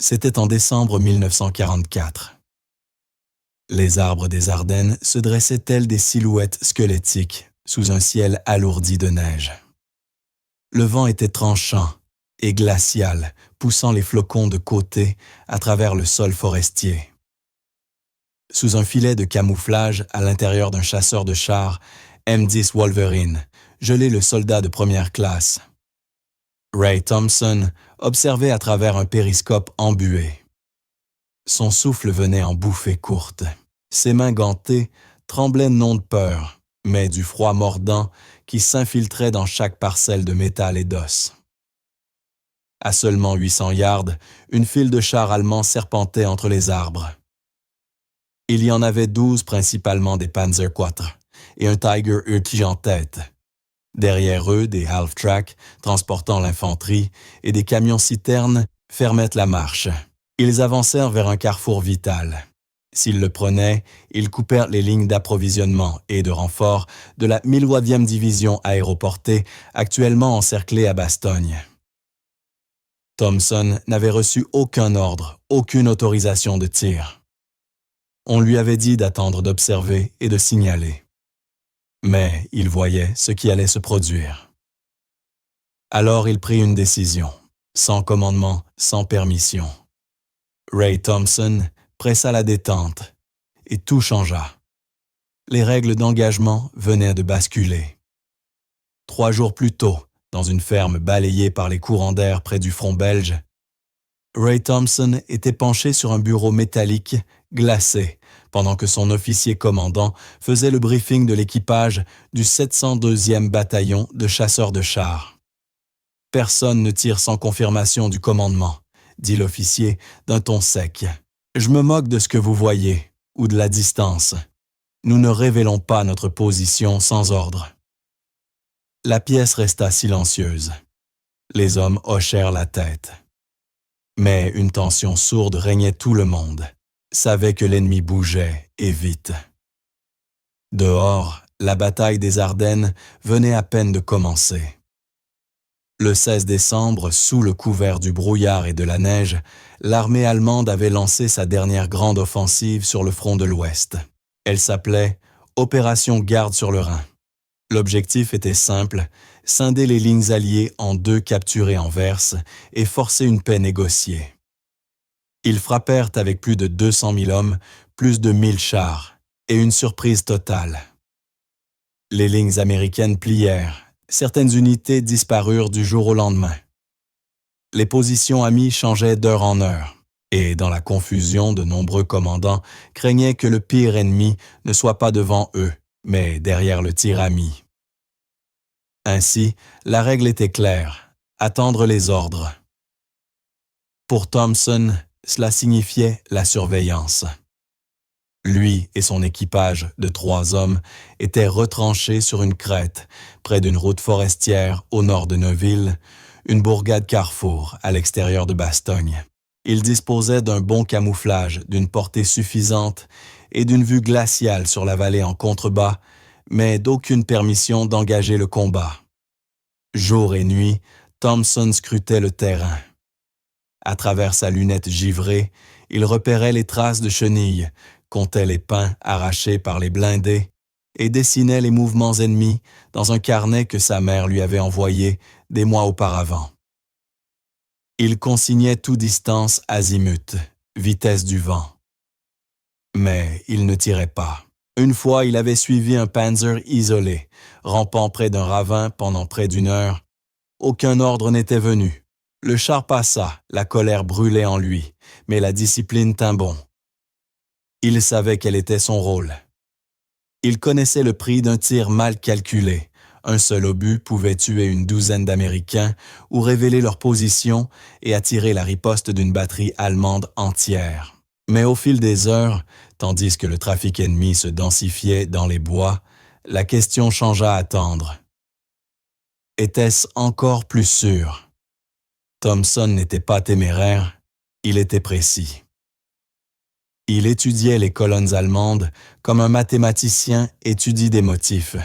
C'était en décembre 1944. Les arbres des Ardennes se dressaient tels des silhouettes squelettiques sous un ciel alourdi de neige. Le vent était tranchant et glacial, poussant les flocons de côté à travers le sol forestier. Sous un filet de camouflage à l'intérieur d'un chasseur de chars, M10 Wolverine, gelait le soldat de première classe. Ray Thompson observait à travers un périscope embué. Son souffle venait en bouffées courtes. Ses mains gantées tremblaient non de peur, mais du froid mordant qui s'infiltrait dans chaque parcelle de métal et d'os. À seulement 800 yards, une file de chars allemands serpentait entre les arbres. Il y en avait 12 principalement des Panzer IV et un Tiger Hurti en tête. Derrière eux, des half-track transportant l'infanterie et des camions-citernes fermaient la marche. Ils avancèrent vers un carrefour vital. S'ils le prenaient, ils coupèrent les lignes d'approvisionnement et de renfort de la 1008e division aéroportée, actuellement encerclée à Bastogne. Thompson n'avait reçu aucun ordre, aucune autorisation de tir. On lui avait dit d'attendre d'observer et de signaler. Mais il voyait ce qui allait se produire. Alors il prit une décision, sans commandement, sans permission. Ray Thompson pressa la détente, et tout changea. Les règles d'engagement venaient de basculer. 3 jours plus tôt, dans une ferme balayée par les courants d'air près du front belge, Ray Thompson était penché sur un bureau métallique, glacé, pendant que son officier commandant faisait le briefing de l'équipage du 702e bataillon de chasseurs de chars. « Personne ne tire sans confirmation du commandement », dit l'officier d'un ton sec. « Je me moque de ce que vous voyez, ou de la distance. Nous ne révélons pas notre position sans ordre. » La pièce resta silencieuse. Les hommes hochèrent la tête. Mais une tension sourde régnait tout le monde, savait que l'ennemi bougeait, et vite. Dehors, la bataille des Ardennes venait à peine de commencer. Le 16 décembre, sous le couvert du brouillard et de la neige, l'armée allemande avait lancé sa dernière grande offensive sur le front de l'Ouest. Elle s'appelait « Opération Garde sur le Rhin ». L'objectif était simple, scinder les lignes alliées en 2 capturées en verse et forcer une paix négociée. Ils frappèrent avec plus de 200 000 hommes, plus de 1000 chars, et une surprise totale. Les lignes américaines plièrent, certaines unités disparurent du jour au lendemain. Les positions amies changeaient d'heure en heure, et dans la confusion, de nombreux commandants craignaient que le pire ennemi ne soit pas devant eux, mais derrière le tir ami. Ainsi, la règle était claire, attendre les ordres. Pour Thompson, cela signifiait la surveillance. Lui et son équipage de 3 hommes étaient retranchés sur une crête, près d'une route forestière au nord de Neuville, une bourgade carrefour à l'extérieur de Bastogne. Ils disposaient d'un bon camouflage, d'une portée suffisante et d'une vue glaciale sur la vallée en contrebas, mais d'aucune permission d'engager le combat. Jour et nuit, Thompson scrutait le terrain. À travers sa lunette givrée, il repérait les traces de chenilles, comptait les pins arrachés par les blindés et dessinait les mouvements ennemis dans un carnet que sa mère lui avait envoyé des mois auparavant. Il consignait tout distance azimut, vitesse du vent. Mais il ne tirait pas. Une fois, il avait suivi un Panzer isolé, rampant près d'un ravin pendant près d'1 heure. Aucun ordre n'était venu. Le char passa, la colère brûlait en lui, mais la discipline tint bon. Il savait quel était son rôle. Il connaissait le prix d'un tir mal calculé. Un seul obus pouvait tuer une douzaine d'Américains ou révéler leur position et attirer la riposte d'une batterie allemande entière. Mais au fil des heures, tandis que le trafic ennemi se densifiait dans les bois, la question changea à attendre. Était-ce encore plus sûr? Thompson n'était pas téméraire, il était précis. Il étudiait les colonnes allemandes comme un mathématicien étudie des motifs.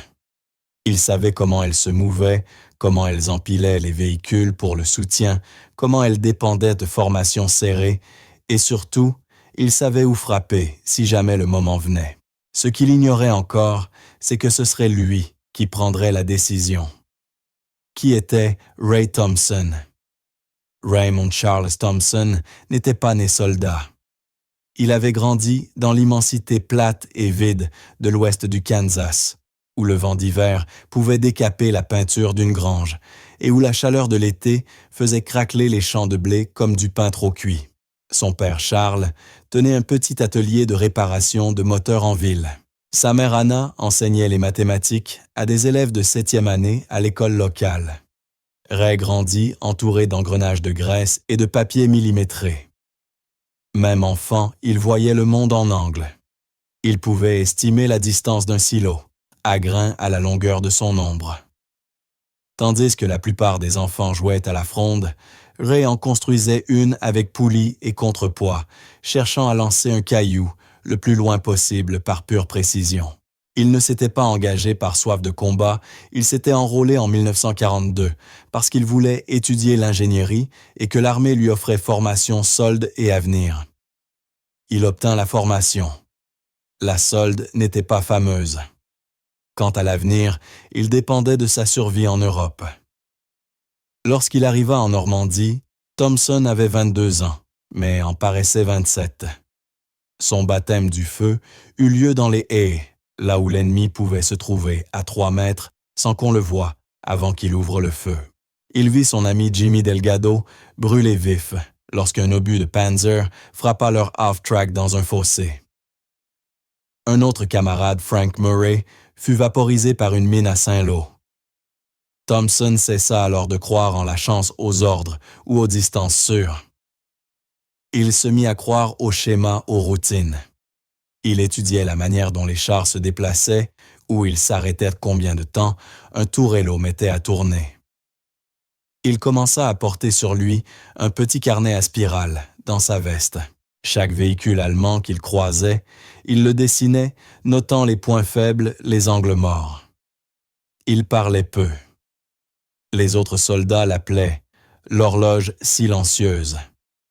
Il savait comment elles se mouvaient comment elles empilaient les véhicules pour le soutien, comment elles dépendaient de formations serrées, et surtout, il savait où frapper si jamais le moment venait. Ce qu'il ignorait encore, c'est que ce serait lui qui prendrait la décision. Qui était Ray Thompson? Raymond Charles Thompson n'était pas né soldat. Il avait grandi dans l'immensité plate et vide de l'ouest du Kansas, où le vent d'hiver pouvait décaper la peinture d'une grange et où la chaleur de l'été faisait craqueler les champs de blé comme du pain trop cuit. Son père Charles tenait un petit atelier de réparation de moteurs en ville. Sa mère Anna enseignait les mathématiques à des élèves de 7e année à l'école locale. Ray grandit entouré d'engrenages de graisse et de papier millimétré. Même enfant, il voyait le monde en angle. Il pouvait estimer la distance d'un silo, à grain à la longueur de son ombre. Tandis que la plupart des enfants jouaient à la fronde, Ray en construisait une avec poulie et contrepoids, cherchant à lancer un caillou le plus loin possible par pure précision. Il ne s'était pas engagé par soif de combat, il s'était enrôlé en 1942 parce qu'il voulait étudier l'ingénierie et que l'armée lui offrait formation, solde et avenir. Il obtint la formation. La solde n'était pas fameuse. Quant à l'avenir, il dépendait de sa survie en Europe. Lorsqu'il arriva en Normandie, Thompson avait 22 ans, mais en paraissait 27. Son baptême du feu eut lieu dans les haies, là où l'ennemi pouvait se trouver à 3 mètres sans qu'on le voie avant qu'il ouvre le feu. Il vit son ami Jimmy Delgado brûler vif lorsqu'un obus de Panzer frappa leur half-track dans un fossé. Un autre camarade, Frank Murray, fut vaporisé par une mine à Saint-Lô. Thompson cessa alors de croire en la chance aux ordres ou aux distances sûres. Il se mit à croire aux schémas, aux routines. Il étudiait la manière dont les chars se déplaçaient, où ils s'arrêtaient combien de temps un tourello mettait à tourner. Il commença à porter sur lui un petit carnet à spirale dans sa veste. Chaque véhicule allemand qu'il croisait, il le dessinait, notant les points faibles, les angles morts. Il parlait peu. Les autres soldats l'appelaient « l'horloge silencieuse »,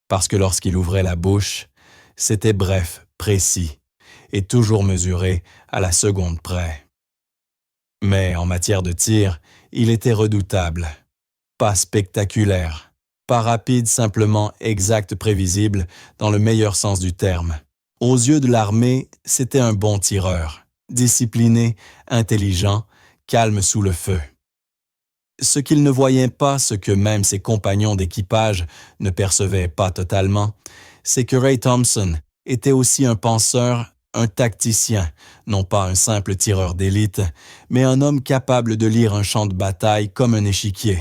parce que lorsqu'il ouvrait la bouche, c'était bref, précis, et toujours mesuré à la seconde près. Mais en matière de tir, il était redoutable. Pas spectaculaire, pas rapide, simplement exact, prévisible, dans le meilleur sens du terme. Aux yeux de l'armée, c'était un bon tireur, discipliné, intelligent, calme sous le feu. Ce qu'il ne voyait pas, ce que même ses compagnons d'équipage ne percevaient pas totalement, c'est que Ray Thompson était aussi un penseur, un tacticien, non pas un simple tireur d'élite, mais un homme capable de lire un champ de bataille comme un échiquier.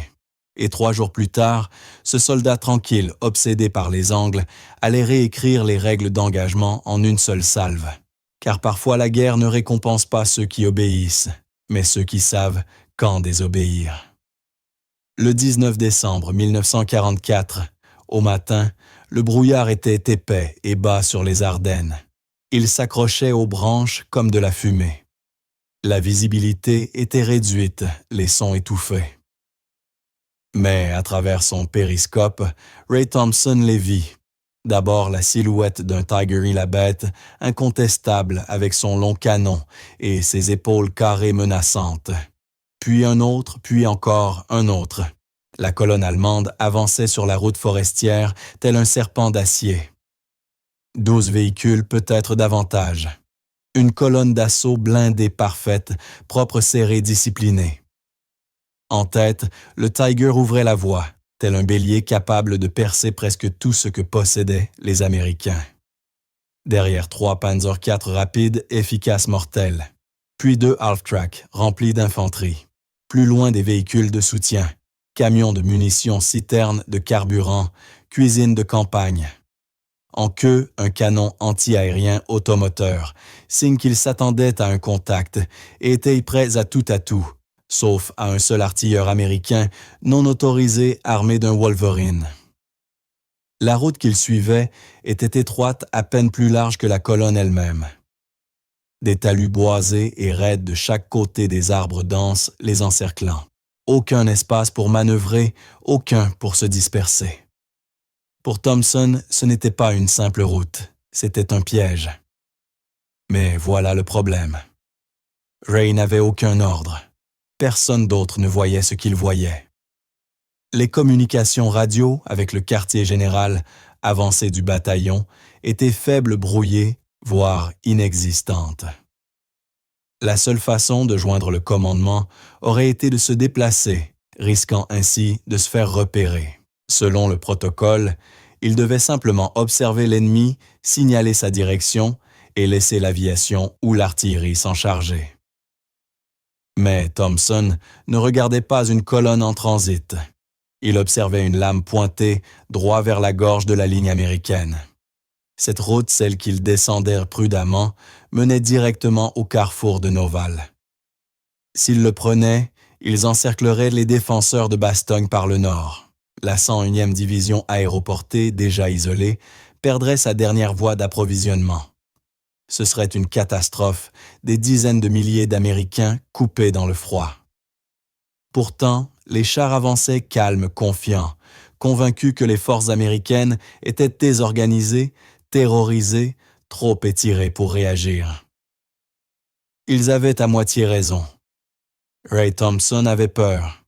Et 3 jours plus tard, ce soldat tranquille, obsédé par les angles, allait réécrire les règles d'engagement en une seule salve. Car parfois la guerre ne récompense pas ceux qui obéissent, mais ceux qui savent quand désobéir. Le 19 décembre 1944, au matin, le brouillard était épais et bas sur les Ardennes. Il s'accrochait aux branches comme de la fumée. La visibilité était réduite, les sons étouffés. Mais à travers son périscope, Ray Thompson les vit. D'abord la silhouette d'un Tiger la bête, incontestable avec son long canon et ses épaules carrées menaçantes. Puis un autre, puis encore un autre. La colonne allemande avançait sur la route forestière tel un serpent d'acier. 12 véhicules, peut-être davantage. Une colonne d'assaut blindée parfaite, propre, serrée, disciplinée. En tête, le Tiger ouvrait la voie, tel un bélier capable de percer presque tout ce que possédaient les Américains. Derrière 3 Panzer IV rapides, efficaces, mortels. Puis 2 half-track remplis d'infanterie. Plus loin des véhicules de soutien, camions de munitions, citernes de carburant, cuisines de campagne. En queue, un canon anti-aérien automoteur, signe qu'il s'attendait à un contact et était prêt à tout, sauf à un seul artilleur américain non autorisé armé d'un Wolverine. La route qu'il suivait était étroite, à peine plus large que la colonne elle-même. Des talus boisés et raides de chaque côté des arbres denses les encerclant. Aucun espace pour manœuvrer, aucun pour se disperser. Pour Thompson, ce n'était pas une simple route, c'était un piège. Mais voilà le problème. Ray n'avait aucun ordre. Personne d'autre ne voyait ce qu'il voyait. Les communications radio avec le quartier général, avancé du bataillon, étaient faibles, brouillées, voire inexistantes. La seule façon de joindre le commandement aurait été de se déplacer, risquant ainsi de se faire repérer. Selon le protocole, il devait simplement observer l'ennemi, signaler sa direction et laisser l'aviation ou l'artillerie s'en charger. Mais Thompson ne regardait pas une colonne en transit. Il observait une lame pointée droit vers la gorge de la ligne américaine. Cette route, celle qu'ils descendaient prudemment, menait directement au carrefour de Noval. S'ils le prenaient, ils encercleraient les défenseurs de Bastogne par le nord. La 101e division aéroportée, déjà isolée, perdrait sa dernière voie d'approvisionnement. Ce serait une catastrophe, des dizaines de milliers d'Américains coupés dans le froid. Pourtant, les chars avançaient calmes, confiants, convaincus que les forces américaines étaient désorganisées, terrorisées, trop étirées pour réagir. Ils avaient à moitié raison. Ray Thompson avait peur.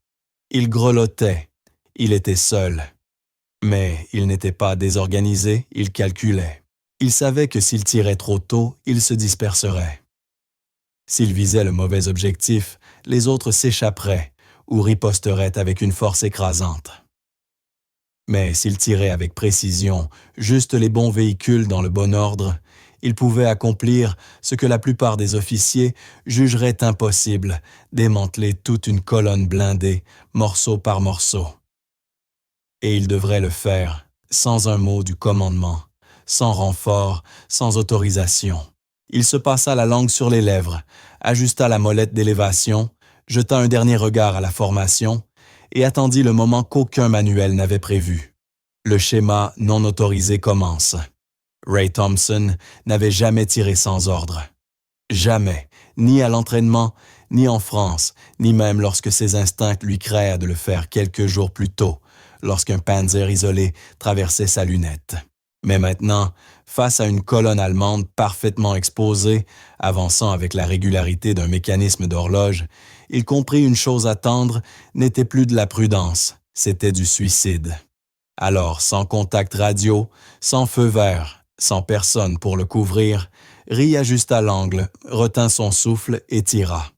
Il grelottait. Il était seul. Mais il n'était pas désorganisé, il calculait. Il savait que s'il tirait trop tôt, il se disperserait. S'il visait le mauvais objectif, les autres s'échapperaient ou riposteraient avec une force écrasante. Mais s'il tirait avec précision juste les bons véhicules dans le bon ordre, il pouvait accomplir ce que la plupart des officiers jugeraient impossible, démanteler toute une colonne blindée, morceau par morceau. Et il devrait le faire, sans un mot du commandement, sans renfort, sans autorisation. Il se passa la langue sur les lèvres, ajusta la molette d'élévation, jeta un dernier regard à la formation et attendit le moment qu'aucun manuel n'avait prévu. Le schéma non autorisé commence. Ray Thompson n'avait jamais tiré sans ordre. Jamais, ni à l'entraînement, ni en France, ni même lorsque ses instincts lui créèrent de le faire quelques jours plus tôt, lorsqu'un Panzer isolé traversait sa lunette. Mais maintenant, face à une colonne allemande parfaitement exposée, avançant avec la régularité d'un mécanisme d'horloge, il comprit une chose à attendre n'était plus de la prudence, c'était du suicide. Alors, sans contact radio, sans feu vert, sans personne pour le couvrir, Ray ajusta l'angle, retint son souffle et tira.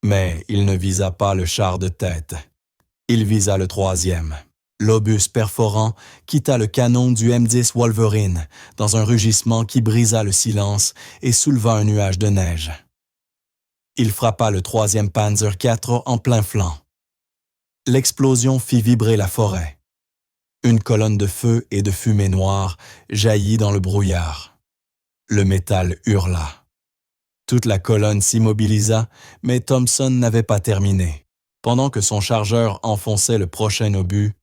Mais il ne visa pas le char de tête. Il visa le troisième. L'obus perforant quitta le canon du M10 Wolverine dans un rugissement qui brisa le silence et souleva un nuage de neige. Il frappa le troisième Panzer IV en plein flanc. L'explosion fit vibrer la forêt. Une colonne de feu et de fumée noire jaillit dans le brouillard. Le métal hurla. Toute la colonne s'immobilisa, mais Thompson n'avait pas terminé. Pendant que son chargeur enfonçait le prochain obus,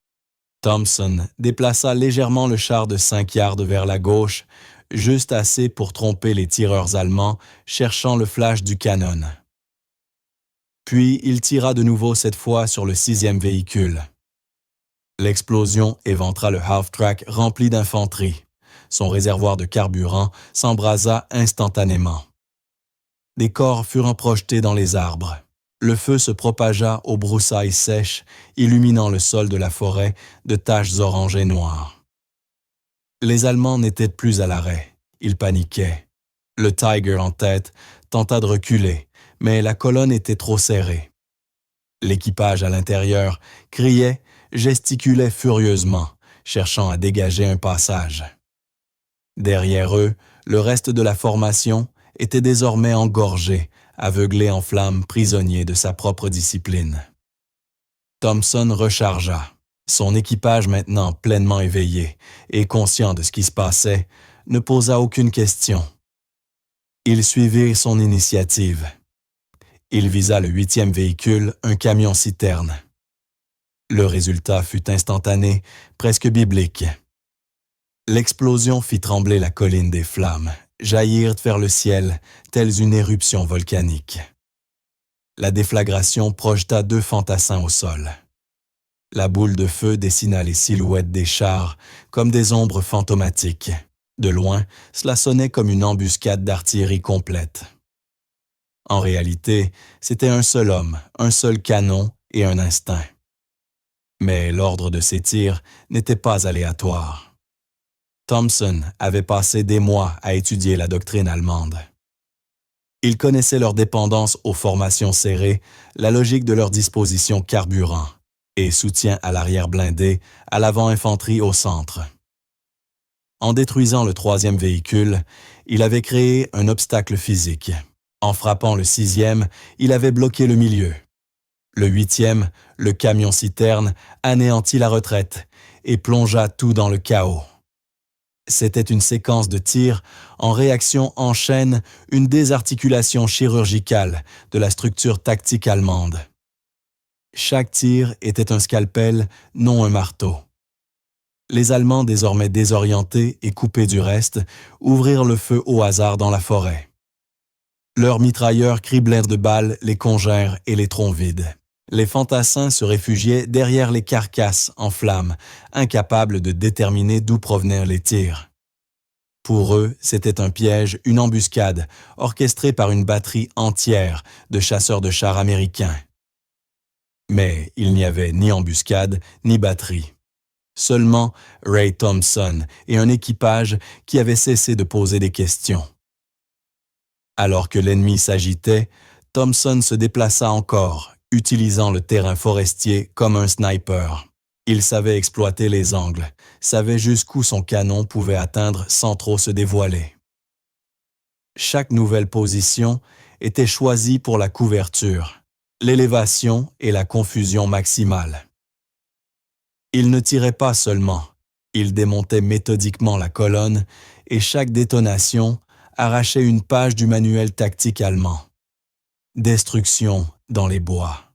Thompson déplaça légèrement le char de 5 yards vers la gauche, juste assez pour tromper les tireurs allemands cherchant le flash du canon. Puis il tira de nouveau cette fois sur le 6e véhicule. L'explosion éventra le half-track rempli d'infanterie. Son réservoir de carburant s'embrasa instantanément. Des corps furent projetés dans les arbres. Le feu se propagea aux broussailles sèches, illuminant le sol de la forêt de taches orange et noires. Les Allemands n'étaient plus à l'arrêt. Ils paniquaient. Le Tiger en tête tenta de reculer, mais la colonne était trop serrée. L'équipage à l'intérieur criait, gesticulait furieusement, cherchant à dégager un passage. Derrière eux, le reste de la formation était désormais engorgé, aveuglé en flammes, prisonnier de sa propre discipline. Thompson rechargea. Son équipage maintenant pleinement éveillé et conscient de ce qui se passait, ne posa aucune question. Ils suivirent son initiative. Il visa le 8e véhicule, un camion-citerne. Le résultat fut instantané, presque biblique. L'explosion fit trembler la colline des flammes, jaillir vers le ciel, telles une éruption volcanique. La déflagration projeta 2 fantassins au sol. La boule de feu dessina les silhouettes des chars comme des ombres fantomatiques. De loin, cela sonnait comme une embuscade d'artillerie complète. En réalité, c'était un seul homme, un seul canon et un instinct. Mais l'ordre de ces tirs n'était pas aléatoire. Thompson avait passé des mois à étudier la doctrine allemande. Il connaissait leur dépendance aux formations serrées, la logique de leur disposition carburant et soutien à l'arrière blindé, à l'avant-infanterie au centre. En détruisant le 3e véhicule, il avait créé un obstacle physique. En frappant le 6e, il avait bloqué le milieu. Le 8e, le camion-citerne, anéantit la retraite et plongea tout dans le chaos. C'était une séquence de tirs en réaction en chaîne, une désarticulation chirurgicale de la structure tactique allemande. Chaque tir était un scalpel, non un marteau. Les Allemands, désormais désorientés et coupés du reste, ouvrirent le feu au hasard dans la forêt. Leurs mitrailleurs criblèrent de balles les congères et les troncs vides. Les fantassins se réfugiaient derrière les carcasses en flammes, incapables de déterminer d'où provenaient les tirs. Pour eux, c'était un piège, une embuscade, orchestrée par une batterie entière de chasseurs de chars américains. Mais il n'y avait ni embuscade, ni batterie. Seulement Ray Thompson et un équipage qui avait cessé de poser des questions. Alors que l'ennemi s'agitait, Thompson se déplaça encore, utilisant le terrain forestier comme un sniper. Il savait exploiter les angles, savait jusqu'où son canon pouvait atteindre sans trop se dévoiler. Chaque nouvelle position était choisie pour la couverture, l'élévation et la confusion maximale. Il ne tirait pas seulement, il démontait méthodiquement la colonne et chaque détonation arrachait une page du manuel tactique allemand. Destruction dans les bois.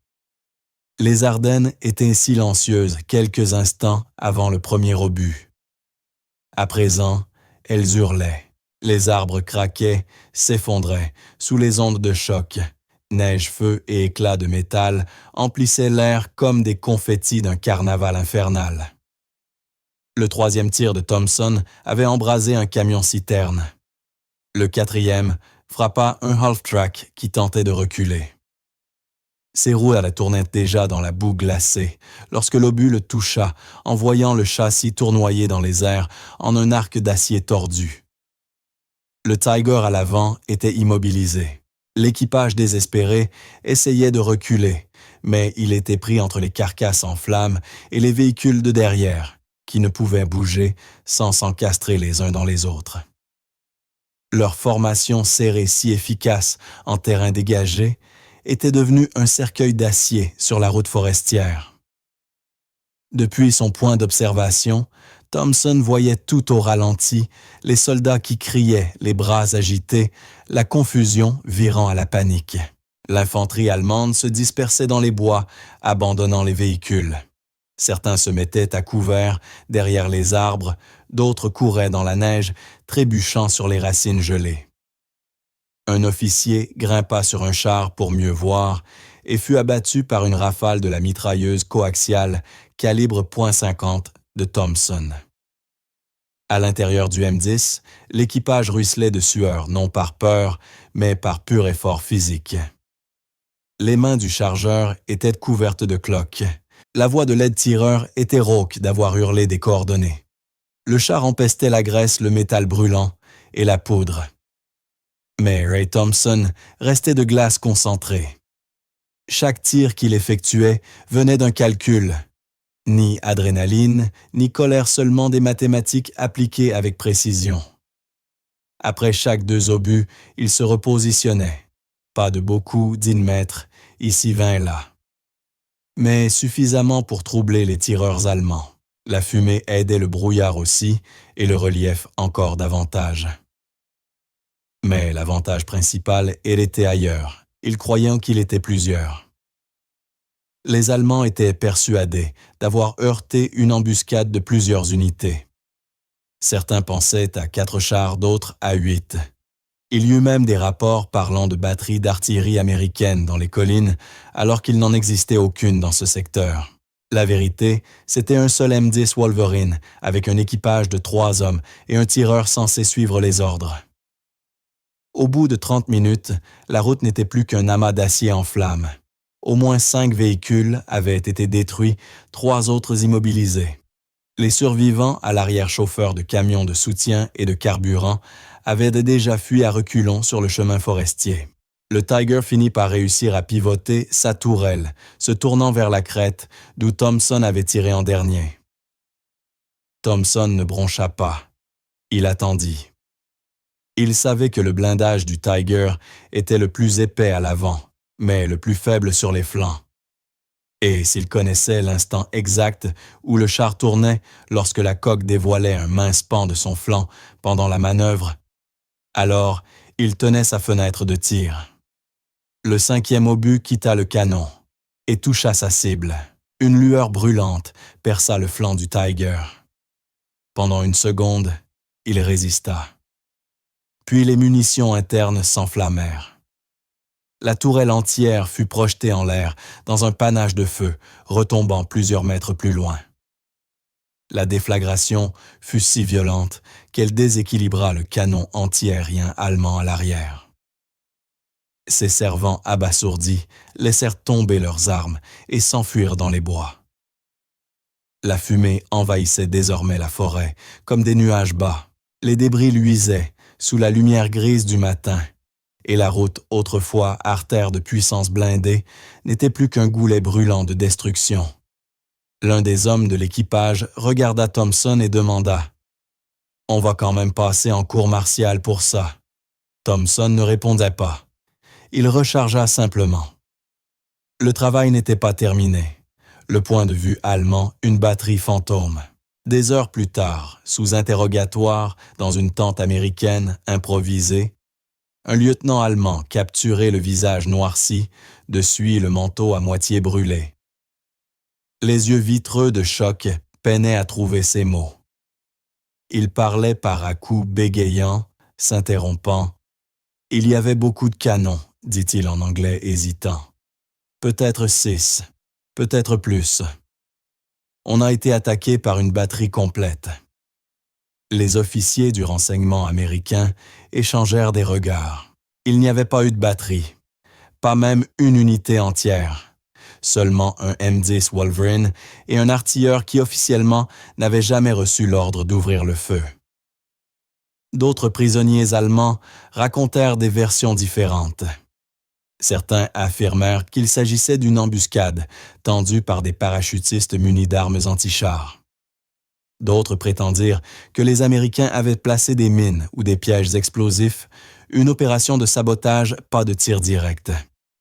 Les Ardennes étaient silencieuses quelques instants avant le premier obus. À présent, elles hurlaient. Les arbres craquaient, s'effondraient sous les ondes de choc. Neige, feu et éclats de métal emplissaient l'air comme des confettis d'un carnaval infernal. Le 3e tir de Thompson avait embrasé un camion-citerne. Le 4e frappa un half-track qui tentait de reculer. Ses roues allaient tourner déjà dans la boue glacée lorsque l'obus le toucha, envoyant le châssis tournoyer dans les airs en un arc d'acier tordu. Le Tiger à l'avant était immobilisé. L'équipage désespéré essayait de reculer, mais il était pris entre les carcasses en flammes et les véhicules de derrière, qui ne pouvaient bouger sans s'encastrer les uns dans les autres. Leur formation serrée si efficace en terrain dégagé était devenue un cercueil d'acier sur la route forestière. Depuis son point d'observation, Thompson voyait tout au ralenti les soldats qui criaient, les bras agités, la confusion virant à la panique. L'infanterie allemande se dispersait dans les bois, abandonnant les véhicules. Certains se mettaient à couvert derrière les arbres, d'autres couraient dans la neige, trébuchant sur les racines gelées. Un officier grimpa sur un char pour mieux voir et fut abattu par une rafale de la mitrailleuse coaxiale calibre .50 de Thompson. À l'intérieur du M10, l'équipage ruisselait de sueur, non par peur, mais par pur effort physique. Les mains du chargeur étaient couvertes de cloques. La voix de l'aide-tireur était rauque d'avoir hurlé des coordonnées. Le char empestait la graisse, le métal brûlant et la poudre. Mais Ray Thompson restait de glace concentrée. Chaque tir qu'il effectuait venait d'un calcul. Ni adrénaline, ni colère, seulement des mathématiques appliquées avec précision. Après chaque 2 obus, il se repositionnait. Pas de beaucoup, dit le maître, ici 20 là. Mais suffisamment pour troubler les tireurs allemands. La fumée aidait le brouillard aussi, et le relief encore davantage. Mais l'avantage principal, elle était ailleurs. Ils croyaient qu'il était plusieurs. Les Allemands étaient persuadés d'avoir heurté une embuscade de plusieurs unités. Certains pensaient à 4 chars, d'autres à 8. Il y eut même des rapports parlant de batteries d'artillerie américaines dans les collines, alors qu'il n'en existait aucune dans ce secteur. La vérité, c'était un seul M10 Wolverine, avec un équipage de 3 hommes et un tireur censé suivre les ordres. Au bout de 30 minutes, la route n'était plus qu'un amas d'acier en flammes. Au moins 5 véhicules avaient été détruits, 3 autres immobilisés. Les survivants, à l'arrière-chauffeur de camions de soutien et de carburant, avaient déjà fui à reculons sur le chemin forestier. Le Tiger finit par réussir à pivoter sa tourelle, se tournant vers la crête, d'où Thompson avait tiré en dernier. Thompson ne broncha pas. Il attendit. Il savait que le blindage du Tiger était le plus épais à l'avant, mais le plus faible sur les flancs. Et s'il connaissait l'instant exact où le char tournait lorsque la coque dévoilait un mince pan de son flanc pendant la manœuvre, alors il tenait sa fenêtre de tir. Le 5e obus quitta le canon et toucha sa cible. Une lueur brûlante perça le flanc du Tiger. Pendant une seconde, il résista. Puis les munitions internes s'enflammèrent. La tourelle entière fut projetée en l'air dans un panache de feu, retombant plusieurs mètres plus loin. La déflagration fut si violente qu'elle déséquilibra le canon antiaérien allemand à l'arrière. Ses servants abasourdis laissèrent tomber leurs armes et s'enfuirent dans les bois. La fumée envahissait désormais la forêt, comme des nuages bas. Les débris luisaient sous la lumière grise du matin, et la route, autrefois artère de puissance blindée, n'était plus qu'un goulet brûlant de destruction. L'un des hommes de l'équipage regarda Thompson et demanda « On va quand même passer en cour martiale pour ça. » Thompson ne répondait pas. Il rechargea simplement. Le travail n'était pas terminé. Le point de vue allemand, une batterie fantôme. Des heures plus tard, sous interrogatoire, dans une tente américaine improvisée, un lieutenant allemand capturait le visage noirci, dessus le manteau à moitié brûlé. Les yeux vitreux de choc peinaient à trouver ses mots. Il parlait par à-coups bégayant, s'interrompant. « Il y avait beaucoup de canons, dit-il en anglais hésitant. Peut-être 6, peut-être plus. On a été attaqué par une batterie complète. » Les officiers du renseignement américain échangèrent des regards. Il n'y avait pas eu de batterie, pas même une unité entière. Seulement un M10 Wolverine et un artilleur qui officiellement n'avait jamais reçu l'ordre d'ouvrir le feu. D'autres prisonniers allemands racontèrent des versions différentes. Certains affirmèrent qu'il s'agissait d'une embuscade tendue par des parachutistes munis d'armes anti-chars. D'autres prétendirent que les Américains avaient placé des mines ou des pièges explosifs, une opération de sabotage, pas de tir direct.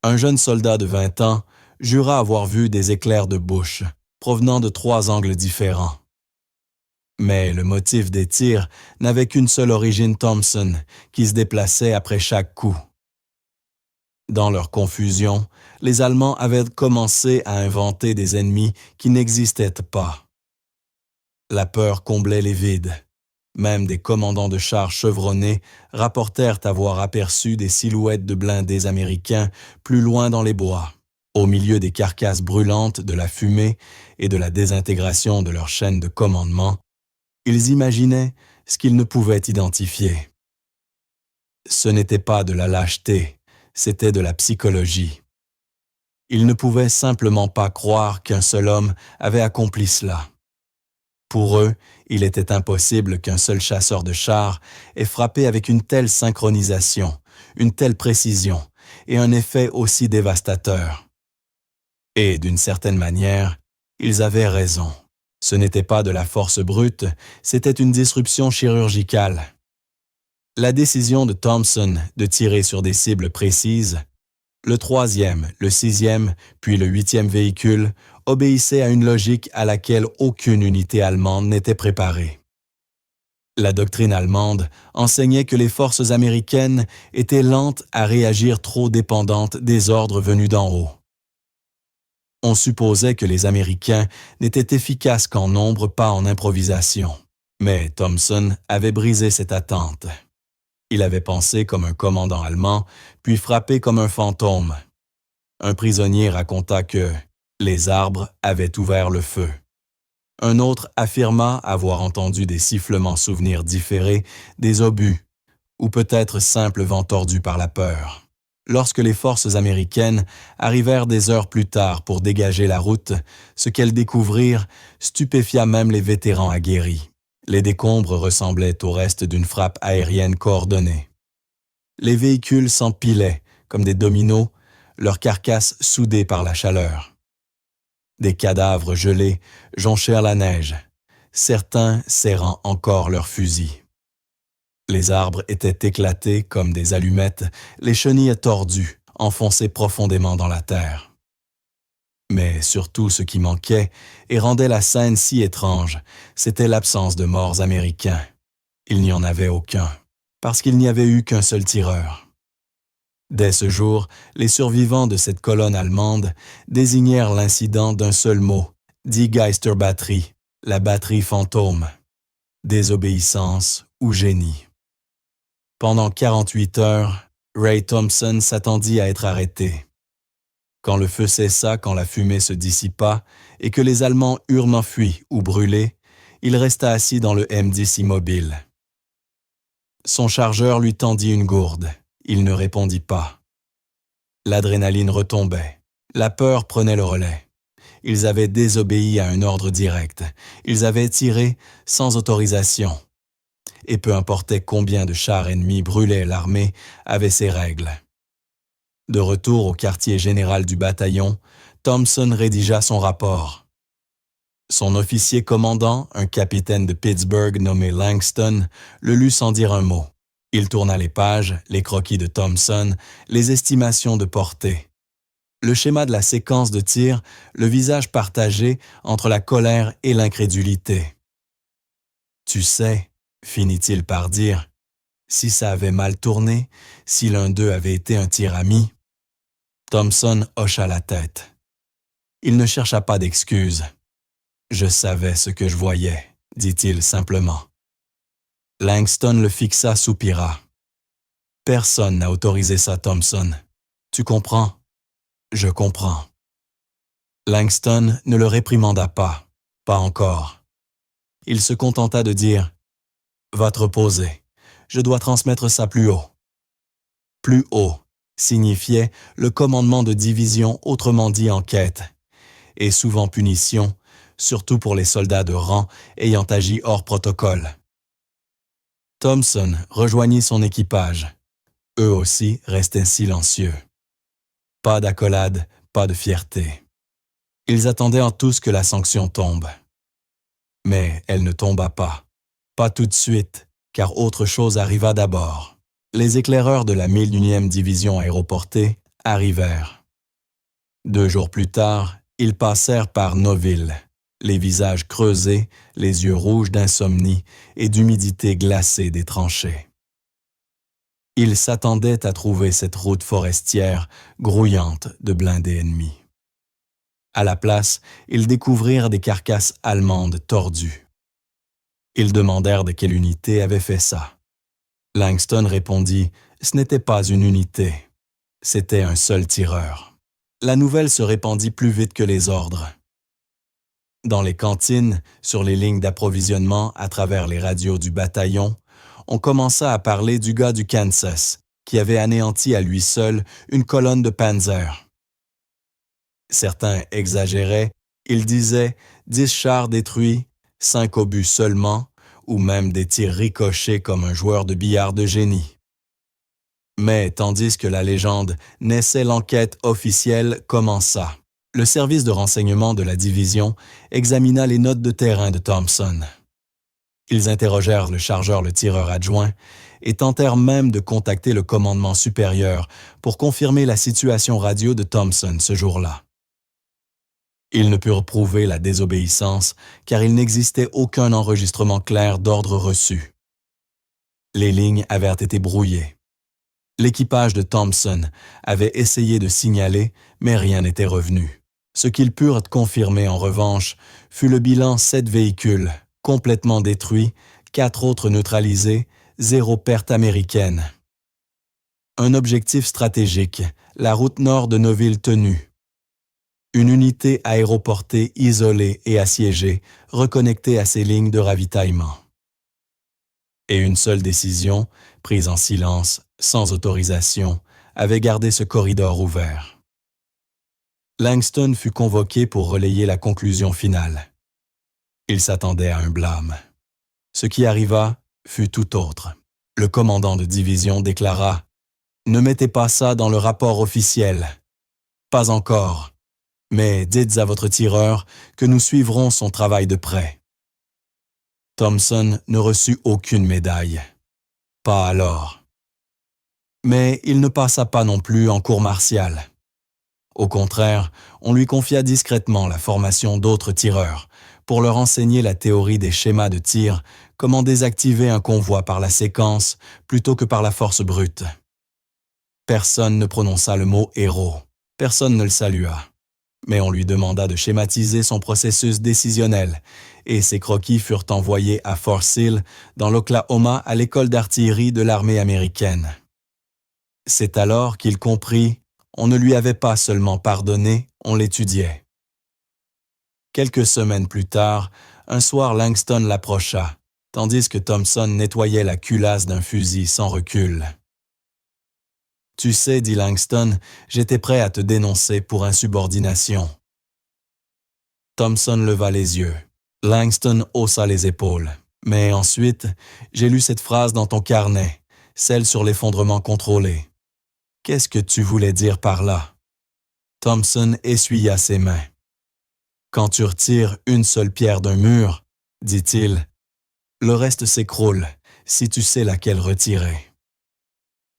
Un jeune soldat de 20 ans jura avoir vu des éclairs de bouche, provenant de 3 angles différents. Mais le motif des tirs n'avait qu'une seule origine Thompson, qui se déplaçait après chaque coup. Dans leur confusion, les Allemands avaient commencé à inventer des ennemis qui n'existaient pas. La peur comblait les vides. Même des commandants de chars chevronnés rapportèrent avoir aperçu des silhouettes de blindés américains plus loin dans les bois. Au milieu des carcasses brûlantes de la fumée et de la désintégration de leur chaîne de commandement, ils imaginaient ce qu'ils ne pouvaient identifier. Ce n'était pas de la lâcheté, c'était de la psychologie. Ils ne pouvaient simplement pas croire qu'un seul homme avait accompli cela. Pour eux, il était impossible qu'un seul chasseur de chars ait frappé avec une telle synchronisation, une telle précision et un effet aussi dévastateur. Et d'une certaine manière, ils avaient raison. Ce n'était pas de la force brute, c'était une disruption chirurgicale. La décision de Thompson de tirer sur des cibles précises, le 3e, le 6e, puis le 8e véhicule obéissait à une logique à laquelle aucune unité allemande n'était préparée. La doctrine allemande enseignait que les forces américaines étaient lentes à réagir, trop dépendantes des ordres venus d'en haut. On supposait que les Américains n'étaient efficaces qu'en nombre, pas en improvisation. Mais Thompson avait brisé cette attente. Il avait pensé comme un commandant allemand, puis frappé comme un fantôme. Un prisonnier raconta que les arbres avaient ouvert le feu. Un autre affirma avoir entendu des sifflements souvenirs différés, des obus, ou peut-être simples vents tordus par la peur. Lorsque les forces américaines arrivèrent des heures plus tard pour dégager la route, ce qu'elles découvrirent stupéfia même les vétérans aguerris. Les décombres ressemblaient au reste d'une frappe aérienne coordonnée. Les véhicules s'empilaient, comme des dominos, leurs carcasses soudées par la chaleur. Des cadavres gelés jonchèrent la neige, certains serrant encore leurs fusils. Les arbres étaient éclatés comme des allumettes, les chenilles tordues, enfoncées profondément dans la terre. Mais surtout ce qui manquait et rendait la scène si étrange, c'était l'absence de morts américains. Il n'y en avait aucun, parce qu'il n'y avait eu qu'un seul tireur. Dès ce jour, les survivants de cette colonne allemande désignèrent l'incident d'un seul mot, Die Geisterbatterie, la batterie fantôme, désobéissance ou génie. Pendant 48 heures, Ray Thompson s'attendit à être arrêté. Quand le feu cessa, quand la fumée se dissipa et que les Allemands eurent enfui ou brûlé, il resta assis dans le M10 immobile. Son chargeur lui tendit une gourde. Il ne répondit pas. L'adrénaline retombait. La peur prenait le relais. Ils avaient désobéi à un ordre direct. Ils avaient tiré sans autorisation. Et peu importait combien de chars ennemis brûlaient l'armée avait ses règles. De retour au quartier général du bataillon, Thompson rédigea son rapport. Son officier commandant, un capitaine de Pittsburgh nommé Langston, le lut sans dire un mot. Il tourna les pages, les croquis de Thompson, les estimations de portée. Le schéma de la séquence de tir, le visage partagé entre la colère et l'incrédulité. « Tu sais, finit-il par dire, si ça avait mal tourné, si l'un d'eux avait été un tir ami. » Thompson hocha la tête. Il ne chercha pas d'excuses. « Je savais ce que je voyais, » dit-il simplement. Langston le fixa, soupira. « Personne n'a autorisé ça, Thompson. Tu comprends? » « Je comprends. » Langston ne le réprimanda pas, pas encore. Il se contenta de dire « Va te reposer, je dois transmettre ça plus haut. » Plus haut signifiait le commandement de division, autrement dit enquête, et souvent punition, surtout pour les soldats de rang ayant agi hors protocole. Thompson rejoignit son équipage. Eux aussi restaient silencieux. Pas d'accolade, pas de fierté. Ils attendaient en tous que la sanction tombe. Mais elle ne tomba pas. Pas tout de suite, car autre chose arriva d'abord. Les éclaireurs de la 1001e division aéroportée arrivèrent. 2 jours plus tard, ils passèrent par Noville, les visages creusés, les yeux rouges d'insomnie et d'humidité glacée des tranchées. Ils s'attendaient à trouver cette route forestière grouillante de blindés ennemis. À la place, ils découvrirent des carcasses allemandes tordues. Ils demandèrent de quelle unité avait fait ça. Langston répondit « Ce n'était pas une unité, c'était un seul tireur. » La nouvelle se répandit plus vite que les ordres. Dans les cantines, sur les lignes d'approvisionnement à travers les radios du bataillon, on commença à parler du gars du Kansas, qui avait anéanti à lui seul une colonne de Panzer. Certains exagéraient, ils disaient 10 chars détruits, 5 obus seulement, ou même des tirs ricochés comme un joueur de billard de génie. Mais tandis que la légende naissait, l'enquête officielle commença. Le service de renseignement de la division examina les notes de terrain de Thompson. Ils interrogèrent le chargeur, le tireur adjoint, et tentèrent même de contacter le commandement supérieur pour confirmer la situation radio de Thompson ce jour-là. Ils ne purent prouver la désobéissance car il n'existait aucun enregistrement clair d'ordre reçu. Les lignes avaient été brouillées. L'équipage de Thompson avait essayé de signaler, mais rien n'était revenu. Ce qu'ils purent confirmer en revanche fut le bilan 7 véhicules, complètement détruits, 4 autres neutralisés, 0 perte américaine. Un objectif stratégique, la route nord de Neuville tenue. Une unité aéroportée isolée et assiégée, reconnectée à ses lignes de ravitaillement. Et une seule décision, prise en silence, sans autorisation, avait gardé ce corridor ouvert. Langston fut convoqué pour relayer la conclusion finale. Il s'attendait à un blâme. Ce qui arriva fut tout autre. Le commandant de division déclara « Ne mettez pas ça dans le rapport officiel. Pas encore. Mais dites à votre tireur que nous suivrons son travail de près. » Thompson ne reçut aucune médaille. Pas alors. Mais il ne passa pas non plus en cour martiale. Au contraire, on lui confia discrètement la formation d'autres tireurs pour leur enseigner la théorie des schémas de tir, comment désactiver un convoi par la séquence plutôt que par la force brute. Personne ne prononça le mot « héros », personne ne le salua. Mais on lui demanda de schématiser son processus décisionnel, et ses croquis furent envoyés à Fort Sill, dans l'Oklahoma, à l'école d'artillerie de l'armée américaine. C'est alors qu'il comprit, on ne lui avait pas seulement pardonné, on l'étudiait. Quelques semaines plus tard, un soir Langston l'approcha, tandis que Thompson nettoyait la culasse d'un fusil sans recul. « Tu sais, dit Langston, j'étais prêt à te dénoncer pour insubordination. » Thompson leva les yeux. Langston haussa les épaules. « Mais ensuite, j'ai lu cette phrase dans ton carnet, celle sur l'effondrement contrôlé. Qu'est-ce que tu voulais dire par là? » Thompson essuya ses mains. « Quand tu retires une seule pierre d'un mur, dit-il, le reste s'écroule si tu sais laquelle retirer. »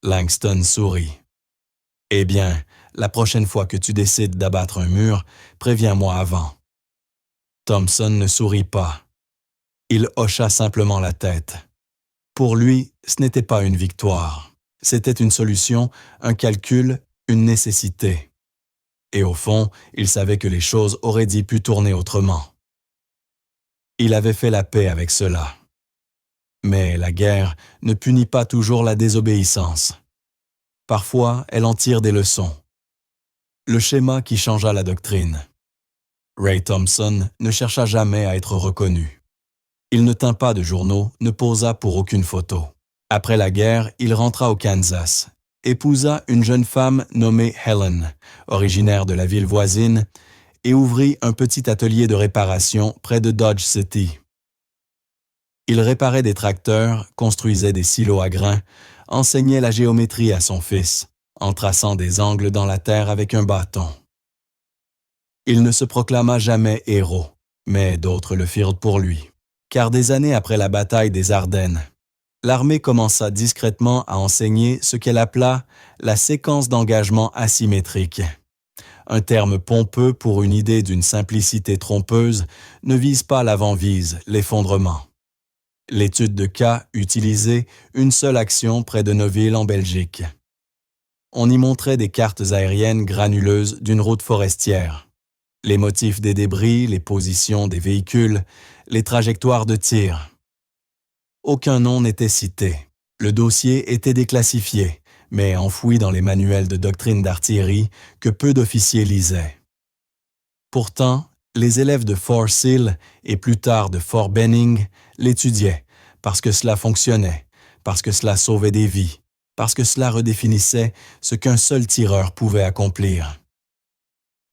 Langston sourit. « Eh bien, la prochaine fois que tu décides d'abattre un mur, préviens-moi avant. » Thompson ne sourit pas. Il hocha simplement la tête. Pour lui, ce n'était pas une victoire. C'était une solution, un calcul, une nécessité. Et au fond, il savait que les choses auraient dû pu tourner autrement. Il avait fait la paix avec cela. Mais la guerre ne punit pas toujours la désobéissance. Parfois, elle en tire des leçons. Le schéma qui changea la doctrine. Ray Thompson ne chercha jamais à être reconnu. Il ne tint pas de journaux, ne posa pour aucune photo. Après la guerre, il rentra au Kansas, épousa une jeune femme nommée Helen, originaire de la ville voisine, et ouvrit un petit atelier de réparation près de Dodge City. Il réparait des tracteurs, construisait des silos à grains, enseignait la géométrie à son fils, en traçant des angles dans la terre avec un bâton. Il ne se proclama jamais héros, mais d'autres le firent pour lui. Car des années après la bataille des Ardennes, l'armée commença discrètement à enseigner ce qu'elle appela la séquence d'engagement asymétrique. Un terme pompeux pour une idée d'une simplicité trompeuse ne vise pas l'avant-vise, l'effondrement. L'étude de cas utilisait une seule action près de Neuville en Belgique. On y montrait des cartes aériennes granuleuses d'une route forestière. Les motifs des débris, les positions des véhicules, les trajectoires de tir. Aucun nom n'était cité. Le dossier était déclassifié, mais enfoui dans les manuels de doctrine d'artillerie que peu d'officiers lisaient. Pourtant, les élèves de Fort Sill et plus tard de Fort Benning l'étudiaient parce que cela fonctionnait, parce que cela sauvait des vies, parce que cela redéfinissait ce qu'un seul tireur pouvait accomplir.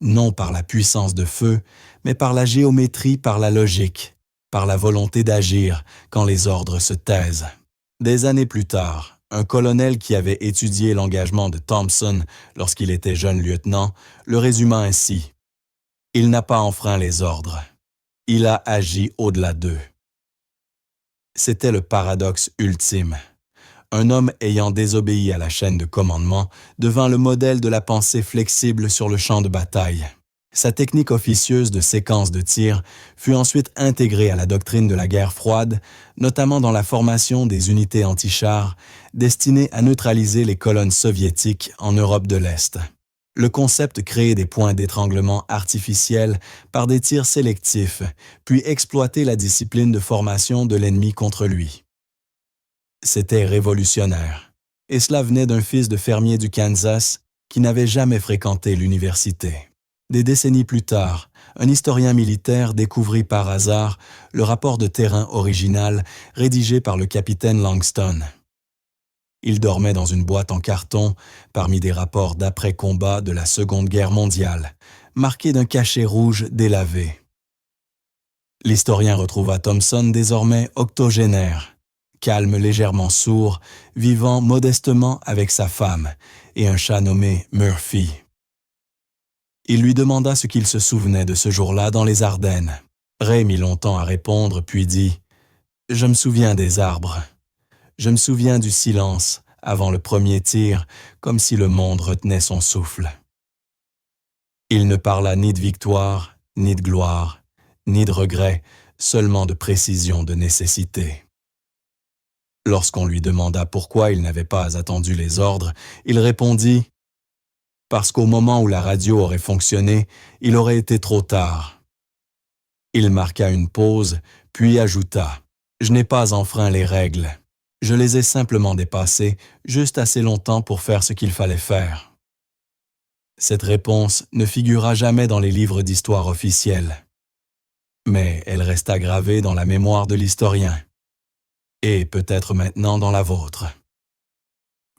Non par la puissance de feu, mais par la géométrie, par la logique, par la volonté d'agir quand les ordres se taisent. Des années plus tard, un colonel qui avait étudié l'engagement de Thompson lorsqu'il était jeune lieutenant le résuma ainsi. « Il n'a pas enfreint les ordres. Il a agi au-delà d'eux. » C'était le paradoxe ultime. Un homme ayant désobéi à la chaîne de commandement devint le modèle de la pensée flexible sur le champ de bataille. Sa technique officieuse de séquence de tir fut ensuite intégrée à la doctrine de la guerre froide, notamment dans la formation des unités anti-chars destinées à neutraliser les colonnes soviétiques en Europe de l'Est. Le concept créait des points d'étranglement artificiels par des tirs sélectifs, puis exploiter la discipline de formation de l'ennemi contre lui. C'était révolutionnaire. Et cela venait d'un fils de fermier du Kansas qui n'avait jamais fréquenté l'université. Des décennies plus tard, un historien militaire découvrit par hasard le rapport de terrain original rédigé par le capitaine Langston. Il dormait dans une boîte en carton parmi des rapports d'après-combat de la Seconde Guerre mondiale, marqués d'un cachet rouge délavé. L'historien retrouva Thompson désormais octogénaire, calme, légèrement sourd, vivant modestement avec sa femme et un chat nommé Murphy. Il lui demanda ce qu'il se souvenait de ce jour-là dans les Ardennes. Ray mit longtemps à répondre, puis dit « Je me souviens des arbres. Je me souviens du silence avant le premier tir, comme si le monde retenait son souffle. » Il ne parla ni de victoire, ni de gloire, ni de regret, seulement de précision, de nécessité. Lorsqu'on lui demanda pourquoi il n'avait pas attendu les ordres, il répondit « Parce qu'au moment où la radio aurait fonctionné, il aurait été trop tard. » Il marqua une pause, puis ajouta « Je n'ai pas enfreint les règles. Je les ai simplement dépassées, juste assez longtemps pour faire ce qu'il fallait faire. » Cette réponse ne figura jamais dans les livres d'histoire officiels. Mais elle resta gravée dans la mémoire de l'historien. Et peut-être maintenant dans la vôtre.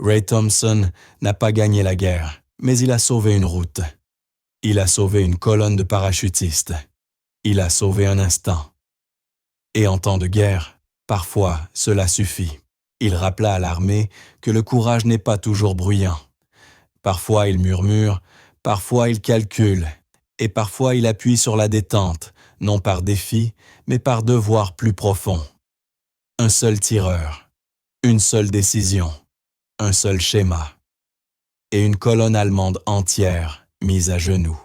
Ray Thompson n'a pas gagné la guerre, mais il a sauvé une route. Il a sauvé une colonne de parachutistes. Il a sauvé un instant. Et en temps de guerre, parfois, cela suffit. Il rappela à l'armée que le courage n'est pas toujours bruyant. Parfois il murmure, parfois il calcule, et parfois il appuie sur la détente, non par défi, mais par devoir plus profond. Un seul tireur, une seule décision, un seul schéma, et une colonne allemande entière mise à genoux.